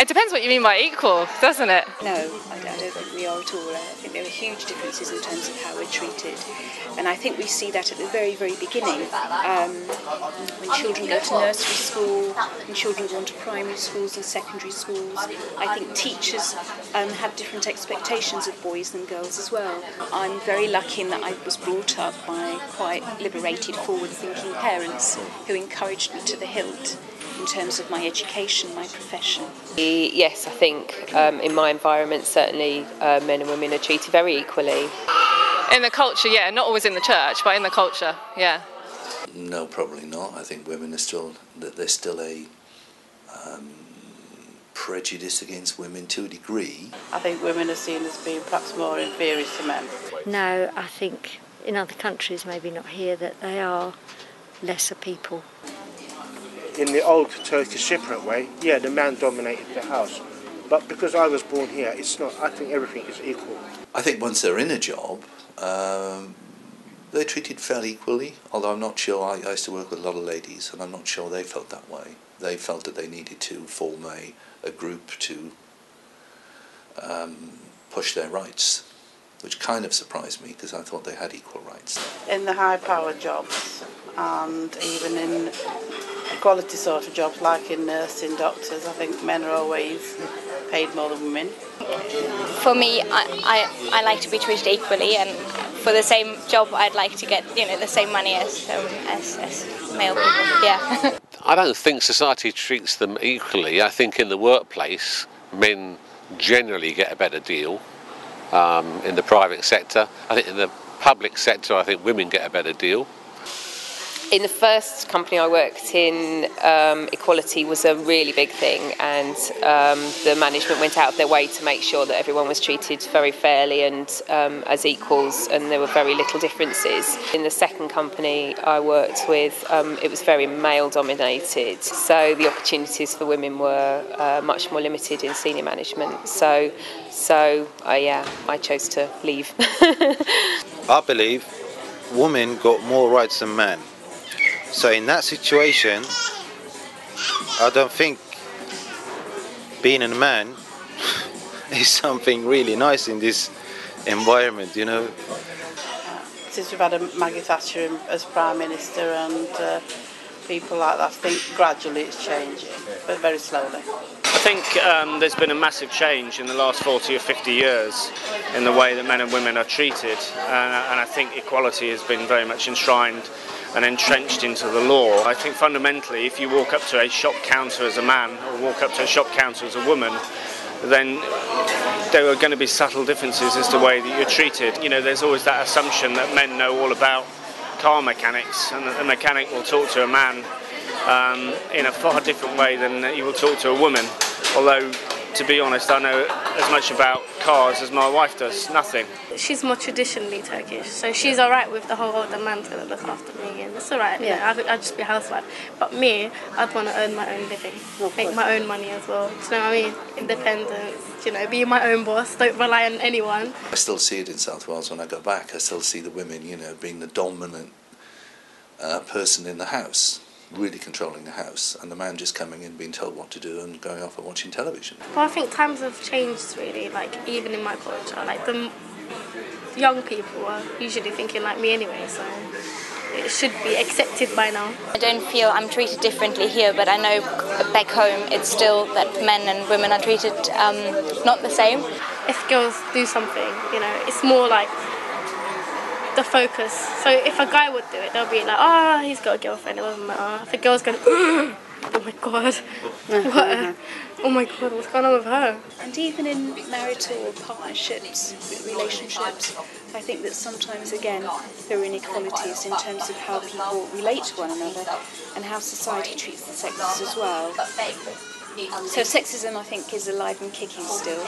depends what you mean by equal, doesn't it? No, I don't think we are at all. I think there are huge differences in terms of how we're treated. And I think we see that at the very, very beginning. When children go to nursery school, when children go on to primary schools and secondary schools, I think teachers have different expectations of boys than girls as well. I'm very lucky in that I was brought up by quite liberated, forward-thinking parents who encouraged me to the hilt in terms of my education, my profession. Yes, I think in my environment certainly men and women are treated very equally. In the culture, yeah, not always in the church, but in the culture, yeah. No, probably not. I think women are still, there's still a prejudice against women to a degree. I think women are seen as being perhaps more inferior to men. No, I think in other countries, maybe not here, that they are lesser people. In the old Turkish Cypriot way, yeah, the man dominated the house. But because I was born here, it's not. I think everything is equal. I think once they're in a job, they're treated fairly equally, although I'm not sure. I used to work with a lot of ladies, and I'm not sure they felt that way. They felt that they needed to form a group to push their rights, which kind of surprised me because I thought they had equal rights. In the high-powered jobs and even in quality sort of jobs like in nursing, doctors, I think men are always paid more than women. For me, I like to be treated equally, and for the same job I'd like to get the same money as male people. Yeah. I don't think society treats them equally. I think in the workplace men generally get a better deal in the private sector. I think in the public sector I think women get a better deal. In the first company I worked in, equality was a really big thing, and the management went out of their way to make sure that everyone was treated very fairly and as equals, and there were very little differences. In the second company I worked with, it was very male-dominated, so the opportunities for women were much more limited in senior management. So I chose to leave. I believe women got more rights than men. So in that situation, I don't think being a man is something really nice in this environment, you know. Since we've had a Maggie Thatcher as Prime Minister and people like that, I think gradually it's changing, but very slowly. I think there's been a massive change in the last 40 or 50 years in the way that men and women are treated, and I think equality has been very much enshrined and entrenched into the law. I think fundamentally if you walk up to a shop counter as a man or walk up to a shop counter as a woman, then there are going to be subtle differences as to the way that you're treated. You know, there's always that assumption that men know all about car mechanics, and that the mechanic will talk to a man in a far different way than he will talk to a woman. Although, to be honest, I know as much about cars as my wife does, nothing. She's more traditionally Turkish, so she's alright with the whole, the man's going to look after me, and it's alright, yeah. I'd just be a housewife. But me, I'd want to earn my own living, make my own money as well, do you know what I mean? Independence, be my own boss, don't rely on anyone. I still see it in South Wales when I go back. I still see the women, being the dominant person in the house, really controlling the house, and the man just coming in, being told what to do and going off and watching television. Well, I think times have changed really, even in my culture, the young people are usually thinking like me anyway, so it should be accepted by now. I don't feel I'm treated differently here, but I know back home it's still that men and women are treated not the same. If girls do something, it's more like the focus. So if a guy would do it, they'll be like, oh, he's got a girlfriend, it doesn't matter. If a girl's going, oh my god, oh my god, what's going on with her? And even in marital partnerships, relationships, I think that sometimes, again, there are inequalities in terms of how people relate to one another and how society treats the sexes as well. So sexism, I think, is alive and kicking still.